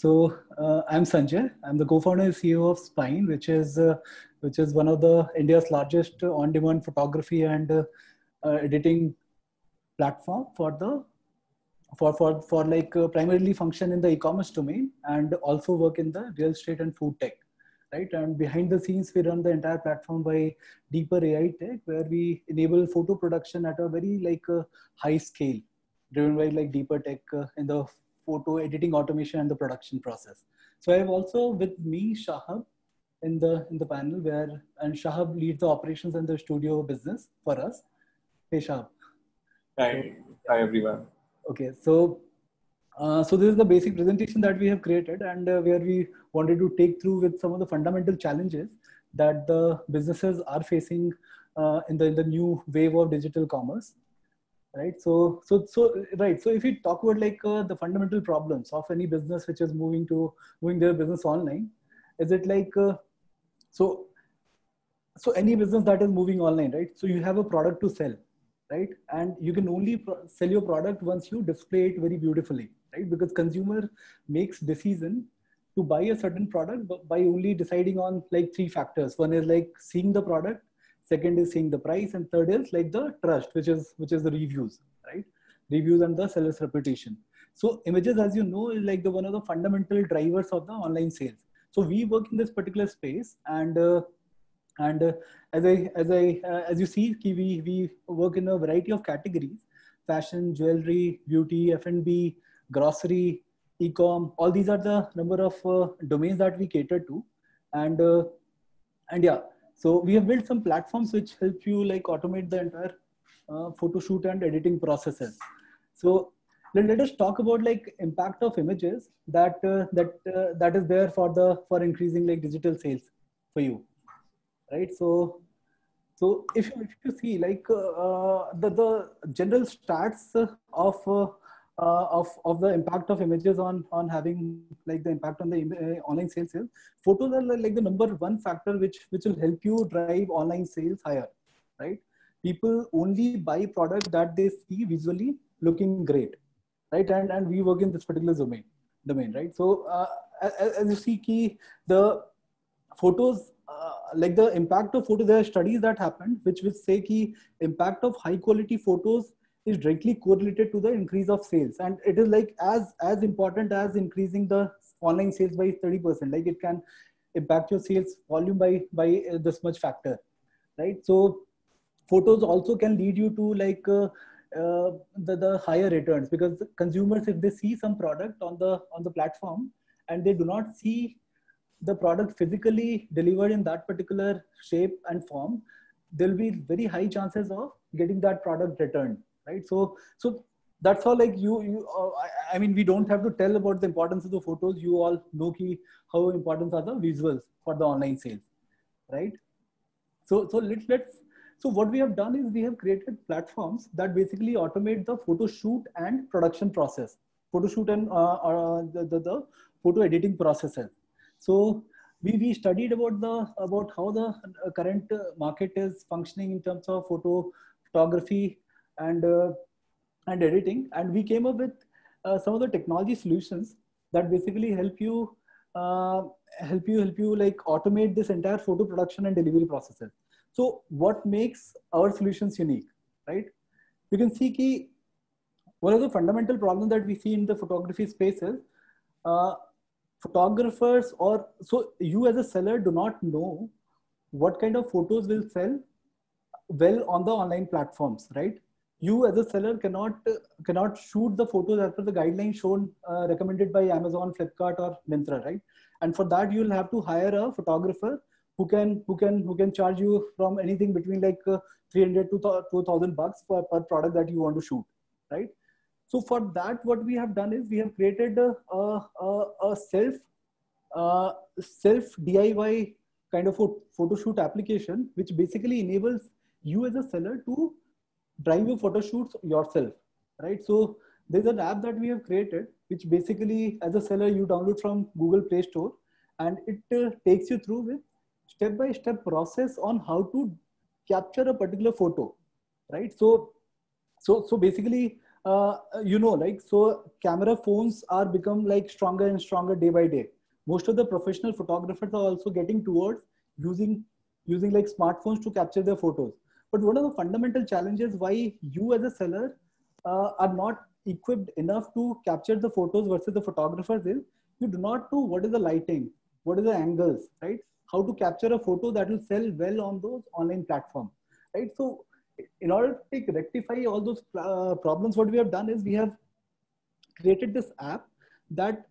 I'm Sanjay. I'm the co-founder and CEO of Spine, which is one of the India's largest on-demand photography and editing platform for the for like primarily function in the e-commerce domain and also work in the real estate and food tech, right? And behind the scenes, we run the entire platform by deeper AI tech, where we enable photo production at a very high scale, driven by like deeper tech in the photo editing automation and the production process. So I have also with me Shahab in the panel, where and Shahab leads the operations and the studio business for us. Hey Shahab. Hi, hi everyone. Okay, so this is the basic presentation that we have created, and where we wanted to take through with some of the fundamental challenges that the businesses are facing in the new wave of digital commerce, right? So if we talk about like the fundamental problems of any business which is moving their business online, is it like so so any business that is moving online, right? So you have a product to sell, right? And you can only sell your product once you display it very beautifully, right? Because consumer makes decision to buy a certain product by only deciding on like three factors. One is like seeing the product, second is seeing the price, and third is like the trust, which is the reviews, right? Reviews and the seller's reputation. So images, as you know, is like the one of the fundamental drivers of the online sales. So we work in this particular space, and as you see, we work in a variety of categories: fashion, jewelry, beauty, F&B, grocery, e-com. All these are the number of domains that we cater to, and yeah. So we have built some platforms which help you like automate the entire photo shoot and editing processes. So let us talk about like impact of images that is there for increasing like digital sales for you. Right. So if you see like the general stats of the impact of images on having like the impact on the online sales, photos are like the number one factor which will help you drive online sales higher, right? People only buy product that they see visually looking great, right? And we work in this particular domain, right? So as you see, key the photos, like the impact of photos, there are studies that happened which say key impact of high quality photos is directly correlated to the increase of sales, and it is like as important as increasing the online sales by 30%. Like it can impact your sales volume by this much factor, right? So photos also can lead you to like the higher returns, because consumers, if they see some product on the platform and they do not see the product physically delivered in that particular shape and form, there'll be very high chances of getting that product returned, right? So that's how like I mean, we don't have to tell about the importance of the photos. You all know how important are the visuals for the online sales, right? So what we have done is we have created platforms that basically automate the photo shoot and production process, photo shoot and the photo editing processes. So we studied about how the current market is functioning in terms of photography and editing, and we came up with some of the technology solutions that basically help you like automate this entire photo production and delivery processes. So what makes our solutions unique, right? You can see key one of the fundamental problems that we see in the photography space is photographers, or so you as a seller do not know what kind of photos will sell well on the online platforms, right? You as a seller cannot shoot the photos as per the guidelines shown recommended by Amazon, Flipkart, or Myntra, right? And for that you'll have to hire a photographer who can charge you from anything between like 300 to $2,000 per product that you want to shoot, right? So for that, what we have done is we have created a self DIY kind of a photo shoot application, which basically enables you as a seller to drive your photo shoots yourself, right? So there's an app that we have created, which basically as a seller you download from Google Play Store, and it takes you through with step-by-step process on how to capture a particular photo, right? So basically like, so camera phones are become like stronger and stronger day by day. Most of the professional photographers are also getting towards using like smartphones to capture their photos. But one of the fundamental challenges why you as a seller are not equipped enough to capture the photos versus the photographers is you do not know what is the lighting, what is the angles, right? How to capture a photo that will sell well on those online platforms, right? So in order to rectify all those problems, what we have done is we have created this app that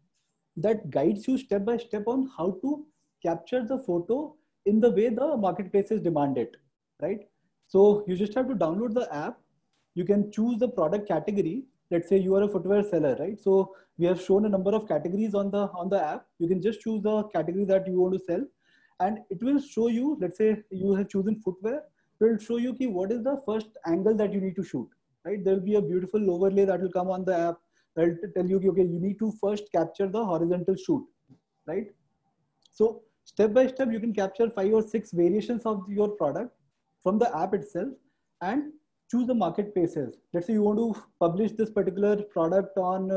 guides you step by step on how to capture the photo in the way the marketplaces demand it, right? So you just have to download the app. You can choose the product category. Let's say you are a footwear seller, right? So we have shown a number of categories on the app. You can just choose the category that you want to sell, and it will show you. Let's say you have chosen footwear. It will show you what is the first angle that you need to shoot, right? There will be a beautiful overlay that will come on the app. They'll tell you, okay, you need to first capture the horizontal shoot, right? So step by step, you can capture 5 or 6 variations of your product from the app itself and choose the marketplaces. Let's say you want to publish this particular product on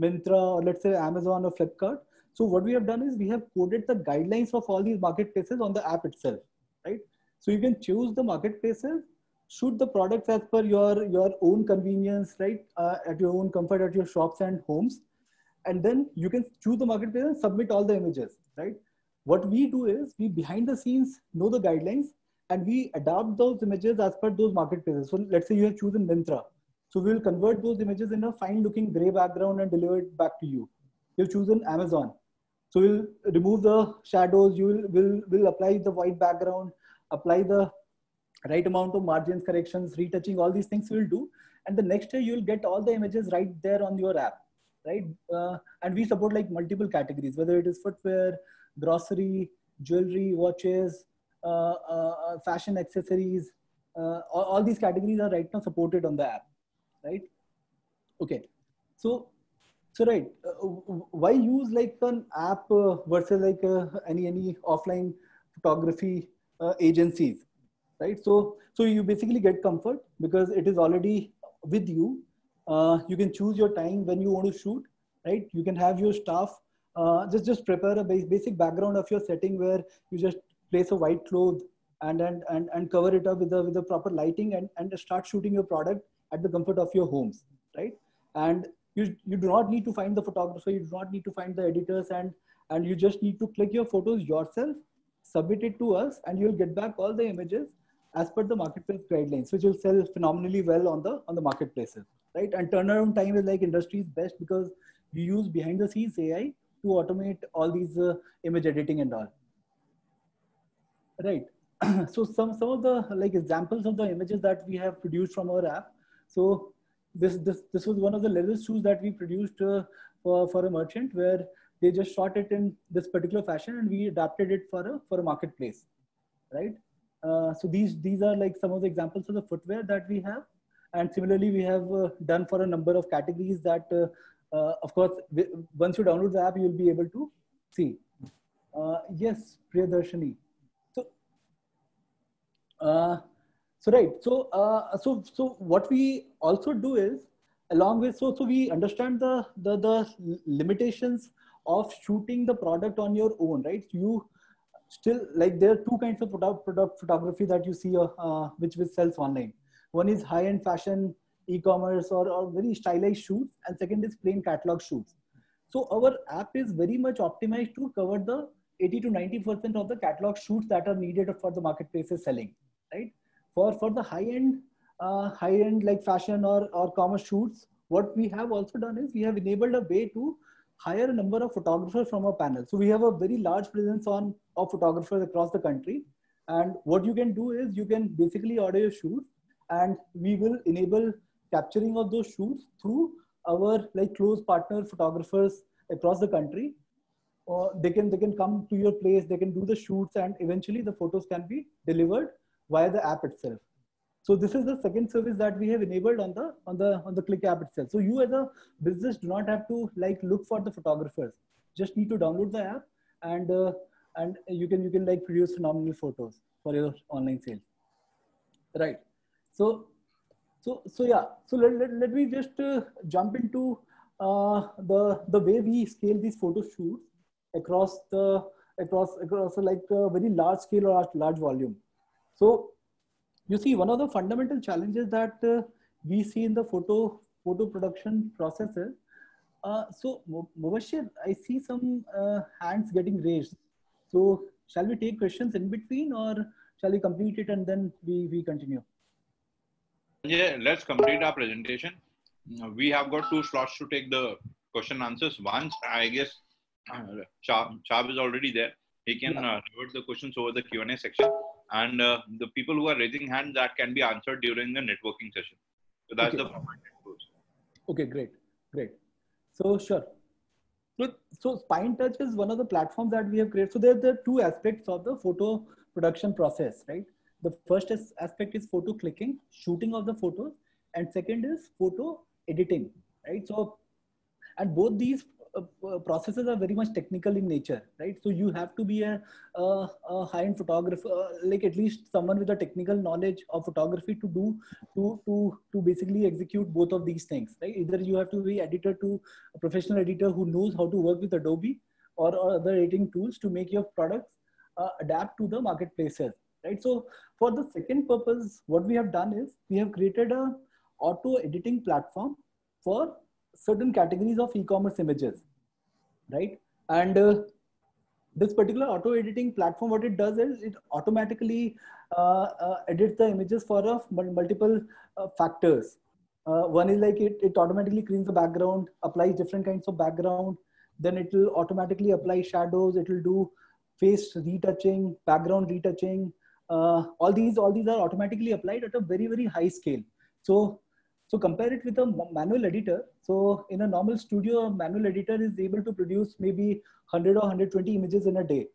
Myntra, or let's say Amazon or Flipkart. So what we have done is we have coded the guidelines of all these marketplaces on the app itself, right? So you can choose the marketplaces, shoot the products as per your own convenience, right? At your own comfort at your shops and homes. And then you can choose the marketplace and submit all the images, right? What we do is we behind the scenes know the guidelines and we adapt those images as per those marketplaces. So let's say you have chosen Myntra. So we will convert those images in a fine looking gray background and deliver it back to you. You've chosen Amazon. So we'll remove the shadows. You will apply the white background, apply the right amount of margins, corrections, retouching, all these things we'll do. And the next day you'll get all the images right there on your app, right? And we support like multiple categories, whether it is footwear, grocery, jewelry, watches, fashion accessories. All these categories are right now supported on the app, right? Okay. So right, why use like an app versus like any offline photography agencies, right? So you basically get comfort because it is already with you. You can choose your time when you want to shoot, right? You can have your staff just prepare a basic background of your setting where you just place a white cloth and cover it up with the proper lighting and start shooting your product at the comfort of your homes, right? And you do not need to find the photographer, you do not need to find the editors, and you just need to click your photos yourself, submit it to us, and you'll get back all the images as per the marketplace guidelines, which will sell phenomenally well on the marketplaces, right? And turnaround time is like industry's best because we use behind the scenes AI to automate all these image editing and all, right? So some of the like examples of the images that we have produced from our app. So this was one of the leather shoes that we produced for a merchant where they just shot it in this particular fashion and we adapted it for a marketplace, right? So these are like some of the examples of the footwear that we have, and similarly we have done for a number of categories that of course once you download the app you'll be able to see. Yes, Priyadarshini. So so right, so what we also do is along with so we understand the limitations of shooting the product on your own, right? You still like there are two kinds of product photography that you see which sells online. One is high-end fashion, e-commerce, or very stylized shoots, and second is plain catalog shoots. So our app is very much optimized to cover the 80 to 90% of the catalog shoots that are needed for the marketplaces selling, right? For the high end like fashion or commerce shoots, what we have also done is we have enabled a way to hire a number of photographers from our panel. So we have a very large presence of photographers across the country. And what you can do is you can basically order your shoot and we will enable capturing of those shoots through our like close partner photographers across the country. Or they can come to your place, they can do the shoots, and eventually the photos can be delivered via the app itself. So this is the second service that we have enabled on the Click app itself. So you as a business do not have to like look for the photographers. Just need to download the app and you can like produce phenomenal photos for your online sales. Right. So So yeah, so let me just jump into the way we scale these photo shoots across the across like a very large scale or large volume. So you see, one of the fundamental challenges that we see in the photo production processes. Mubashir, I see some hands getting raised. So shall we take questions in between, or shall we complete it and then we continue? Yeah, let's complete our presentation. We have got 2 slots to take the question answers. Once, I guess, Chab is already there. He can revert the questions over the Q&A section. And the people who are raising hands, that can be answered during the networking session. So that's the format it goes. Okay, great. So sure. So SpineTouch is one of the platforms that we have created. So there are 2 aspects of the photo production process, right? The first aspect is photo clicking, shooting of the photos, and second is photo editing, right? So, and both these processes are very much technical in nature, right? So you have to be a high-end photographer, like at least someone with a technical knowledge of photography to basically execute both of these things, right? Either you have to be editor to a professional editor who knows how to work with Adobe or other editing tools to make your products adapt to the marketplaces, right? So for the second purpose, what we have done is we have created a auto editing platform for certain categories of e-commerce images, right? And this particular auto editing platform, what it does is it automatically edits the images for multiple factors. One is like it automatically cleans the background, applies different kinds of background. Then it will automatically apply shadows. It will do face retouching, background retouching. All these are automatically applied at a very high scale. So compare it with a manual editor. So in a normal studio, a manual editor is able to produce maybe 100 or 120 images in a day.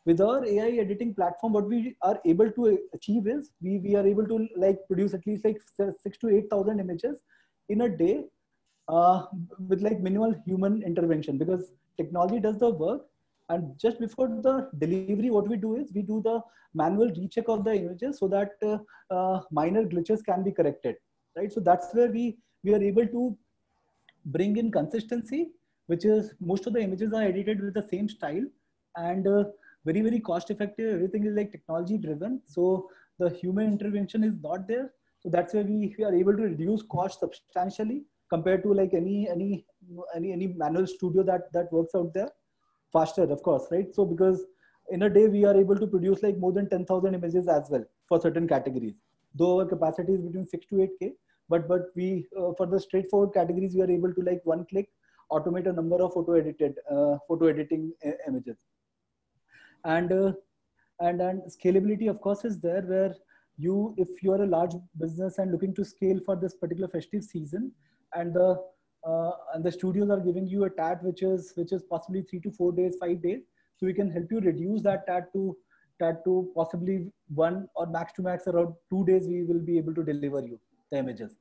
With our AI editing platform, what we are able to achieve is we are able to like produce at least like 6,000 to 8,000 images in a day with like minimal human intervention, because technology does the work. And just before the delivery, what we do is we do the manual recheck of the images so that minor glitches can be corrected. Right, so that's where we are able to bring in consistency, which is most of the images are edited with the same style and very cost effective. Everything is like technology driven, so the human intervention is not there. So that's where we are able to reduce cost substantially compared to like any manual studio that works out there. Faster, of course, right? So because in a day we are able to produce like more than 10,000 images as well for certain categories, though our capacity is between 6 to 8K. But we for the straightforward categories, we are able to like one click automate a number of photo editing images. And scalability, of course, is there, where if you are a large business and looking to scale for this particular festive season, and the studios are giving you a TAT which is possibly 3 to 4 days, 5 days, so we can help you reduce that TAT to possibly 1 or max to max around 2 days. We will be able to deliver you the images,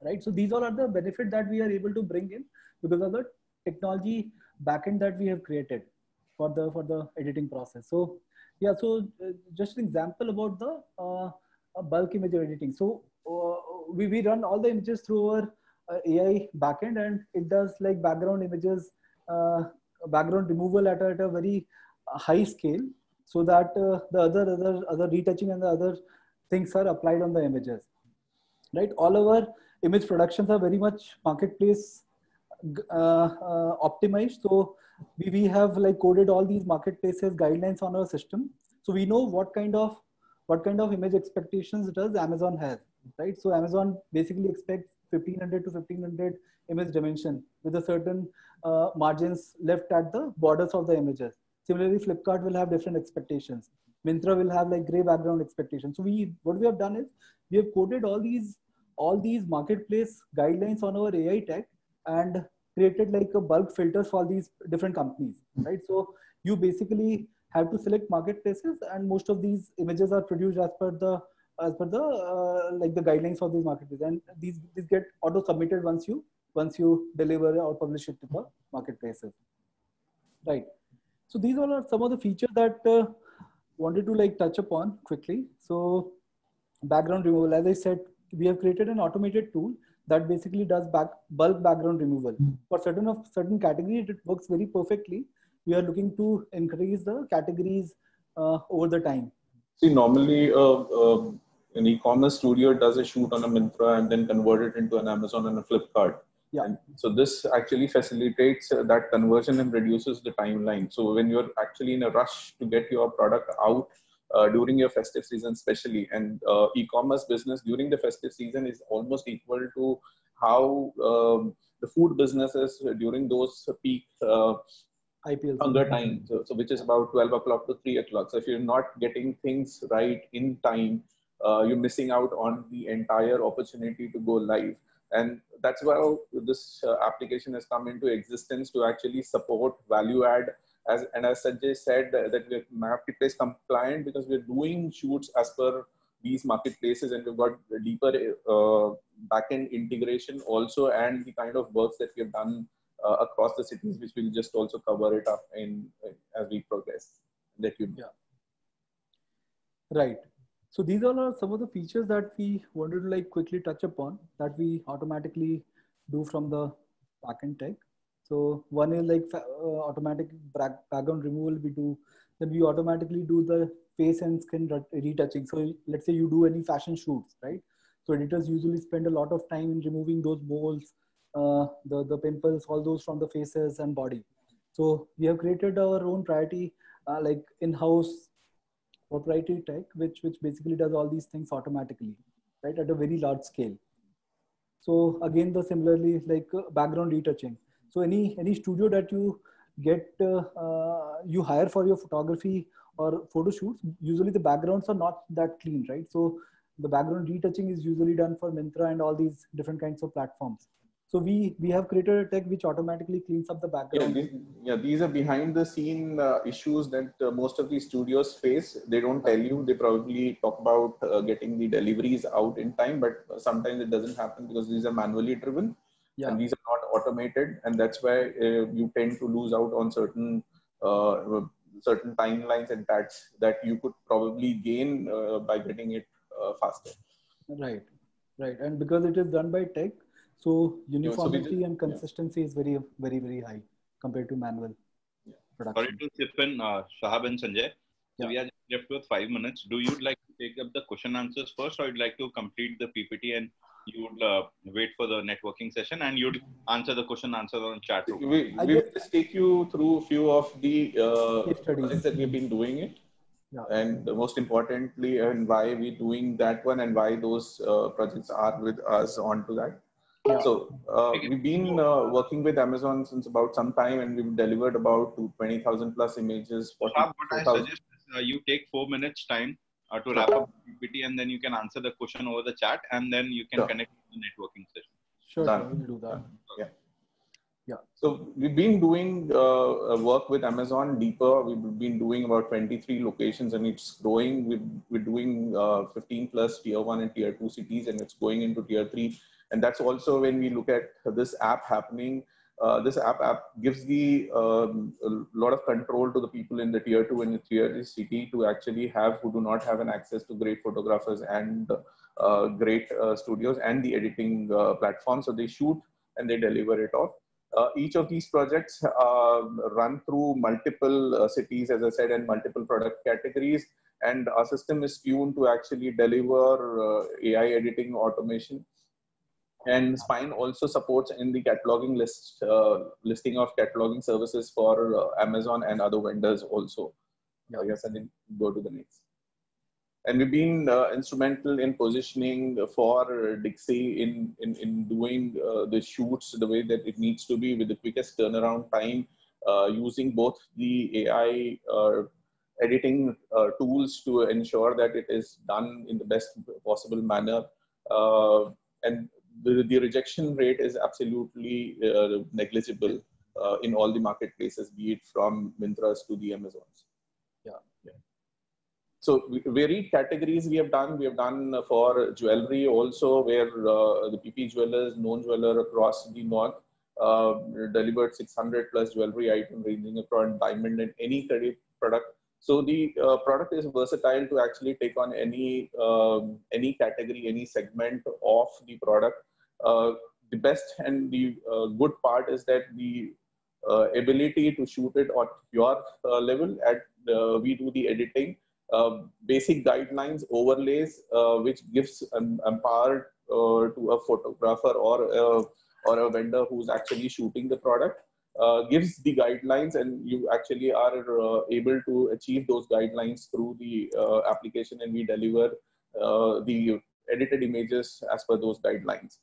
right? So these all are the benefit that we are able to bring in because of the technology backend that we have created for the editing process. So yeah, so just an example about the bulk image editing. So we run all the images through our AI backend, and it does like background images, background removal at a very high scale, so that the other retouching and the other things are applied on the images. Right, all our image productions are very much marketplace optimized. So we have like coded all these marketplaces guidelines on our system, so we know what kind of image expectations does Amazon has, right? So Amazon basically expects 1500 to 1500 image dimension with a certain margins left at the borders of the images. Similarly, Flipkart will have different expectations. Myntra will have like gray background expectations. So what we have done is we have coded all these marketplace guidelines on our AI tech and created like a bulk filters for these different companies, right? So you basically have to select marketplaces, and most of these images are produced as per the like the guidelines of these marketplaces, and these get auto submitted once you deliver or publish it to the marketplaces, right? So these all are some of the features that wanted to like touch upon quickly. So background removal, as I said, we have created an automated tool that basically does bulk background removal. For certain categories, it works very perfectly. We are looking to increase the categories over the time. See, normally an e-commerce studio does a shoot on a Myntra and then convert it into an Amazon and a Flipkart. Yeah. And so this actually facilitates that conversion and reduces the timeline. So when you're actually in a rush to get your product out during your festive season, especially, and e-commerce business during the festive season is almost equal to how the food businesses during those peak IPL hunger time, so which is about 12 o'clock to 3 o'clock. So if you're not getting things right in time, you're missing out on the entire opportunity to go live. And that's why this application has come into existence to actually support value add. As Sanjay said, that we're marketplace compliant because we're doing shoots as per these marketplaces, and we've got a deeper backend integration also, and the kind of works that we've done across the cities, which we'll just also cover it up in as we progress. Let you know. Yeah. Right. So these all are some of the features that we wanted to like quickly touch upon that we automatically do from the backend tech. So one is like automatic background removal we do. Then we automatically do the face and skin retouching. So let's say you do any fashion shoots, right? So editors usually spend a lot of time in removing those moles, the pimples, all those from the faces and body. So we have created our own priority, like in-house proprietary tech, which basically does all these things automatically, right, at a very large scale. So again, the similarly like background retouching. So any studio that you get, you hire for your photography or photo shoots, usually the backgrounds are not that clean, right? So the background retouching is usually done for Myntra and all these different kinds of platforms. So we have created a tech which automatically cleans up the background. These are behind the scene issues that most of these studios face. They don't tell you. They probably talk about getting the deliveries out in time, but sometimes it doesn't happen because these are manually driven. Yeah. And these are not automated, and that's why you tend to lose out on certain timelines and that you could probably gain by getting it faster. Right. And because it is done by tech, so uniformity and consistency is very, very, very high compared to manual production. Sorry to chip in, Shahab and Sanjay. So we are left with 5 minutes. Do you like to take up the question answers first, or you'd like to complete the PPT and you would wait for the networking session and you'd answer the question answers on chat room? We will just take you through a few of the projects that we've been doing it. Yeah. And most importantly, and why we're doing that one and why those projects are with us onto that. Yeah. So we've been working with Amazon since about some time, and we've delivered about 20,000 plus images. What I suggest is you take 4 minutes time to wrap up the PPT, and then you can answer the question over the chat, and then you can connect to the networking session. Sure, we'll do that. Yeah. So we've been doing work with Amazon deeper. We've been doing about 23 locations, and it's growing. We're doing 15 plus tier 1 and tier 2 cities, and it's going into tier 3. And that's also when we look at this app happening. This app gives a lot of control to the people in the tier 2 and the tier 3 city to actually who do not have an access to great photographers and great studios and the editing platform. So they shoot and they deliver it off. Each of these projects run through multiple cities, as I said, and multiple product categories. And our system is tuned to actually deliver AI editing automation. And Spine also supports in the cataloging listing of cataloging services for Amazon and other vendors also. Yes, and then go to the next. And we've been instrumental in positioning for Dixie in doing the shoots the way that it needs to be with the quickest turnaround time, using both the AI editing tools to ensure that it is done in the best possible manner. And the rejection rate is absolutely negligible in all the marketplaces, be it from Myntras to the Amazons. Yeah. So varied categories we have done. We have done for jewelry also, where the PP Jewelers, known jeweler across the north, delivered 600 plus jewelry items ranging across diamond and any credit product So the product is versatile to actually take on any category, any segment of the product. The best and the good part is that the ability to shoot it at your level. We do the editing, basic guidelines, overlays, which gives an empowered to a photographer or a vendor who's actually shooting the product. Gives the guidelines, and you actually are able to achieve those guidelines through the application, and we deliver the edited images as per those guidelines.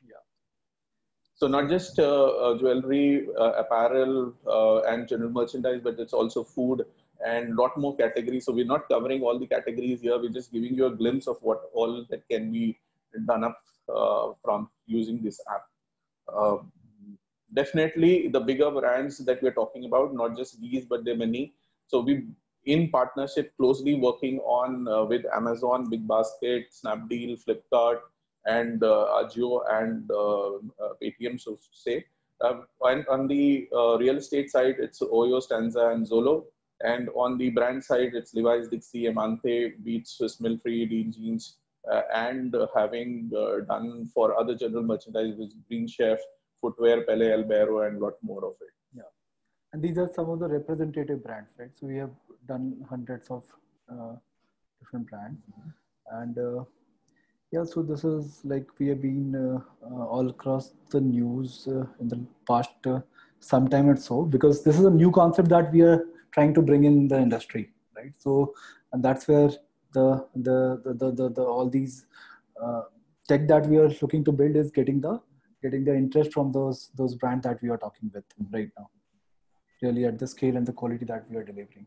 Yeah. So not just jewelry, apparel, and general merchandise, but it's also food and lot more categories. So we're not covering all the categories here. We're just giving you a glimpse of what all that can be done up from using this app. Definitely the bigger brands that we're talking about, not just these, but there are many. So we, in partnership, closely working on with Amazon, BigBasket, Snapdeal, Flipkart, and Ajio and Paytm, so to say. And on the real estate side, it's Oyo, Stanza, and Zolo. And on the brand side, it's Levi's, Dixie, Amante, Beats, Swiss Mill Free, Dean Jeans, and having done for other general merchandise with Green Chef, Footwear, Pele, Albero, and a lot more of it. Yeah. And these are some of the representative brands, right? So we have done hundreds of different brands. And yeah, so this is like we have been all across the news in the past some time or so, because this is a new concept that we are trying to bring in the industry, right? So, and that's where the all these tech that we are looking to build is getting the interest from those brands that we are talking with right now, really at the scale and the quality that we are delivering.